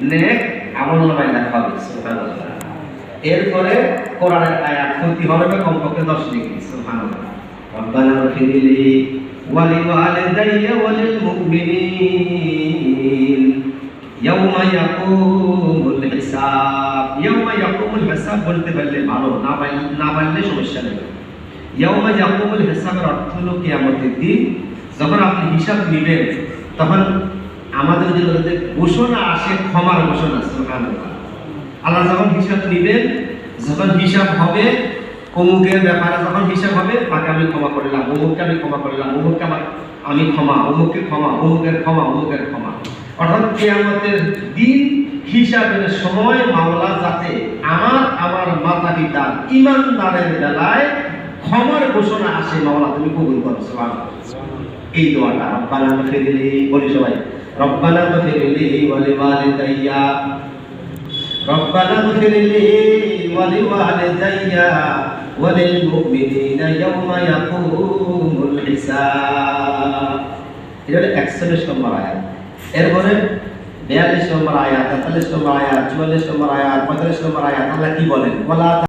নেক আমলনামায় লেখা হবে। সুবহানাল্লাহ। এরপরে কোরআনের আয়াত ক্ষতি হবে কমপক্ষে 10 ডিগ্রি। সুবহানাল্লাহ। রব্বানা গফিরলি ওয়া লিওয়ালিদাইয়া ওয়া লিল মুমিনিন ইয়াউমা ইয়াকুমুল হিসাব। ইয়াউমা ইয়াকুমুল হিসাব বলতে পারলে ভালো, না পারলে সমস্যা নেই। ইয়াউমা ইয়াকুমুল হিসাবের অর্থ হলো কিয়ামতের দিন যখন আপনি হিসাব নেবেন, তখন আমাদের যে ঘোষণা আসে, ক্ষমার ঘোষণা। সুবহানাল্লাহ। আল্লাহ যখন হিসাব নেবেন, যখন হিসাব হবে অমুকের ব্যাপারে, যখন হিসাব হবে তাকে আমি ক্ষমা করলাম, অমুককে আমি ক্ষমা করলাম, অমুককে আমি ক্ষমা, অমুককে ক্ষমা, অমুকের ক্ষমা, অমুকের ক্ষমা। অর্থাৎ কিয়ামতের দিন হিসাবের সময় মাওলা যাতে আমার মাতা পিতা ঈমানদারের বেলায় ক্ষমার ঘোষণা আসে, মাওলা তুমি কবুল করো। সুবহানাল্লাহ। এই দোয়াটা রব্বানা গফিরলি, বলি সবাই, রব্বানা গফিরলি ওয়া লিওয়ালিদাইয়া, রব্বানা গফিরলি ওয়া লিওয়ালিদাইয়া ওয়া লিল মুমিনিনা ইয়াওমা ইয়াকুমুল হিসাব। এটা 41 নম্বর আয়াত। এরপরে 42 নম্বর আয়াত, 43 নম্বর আয়াত, 44 নম্বর আয়াত, 45 নম্বর আয়াত আল্লাহ কি বলেন? ওয়ালা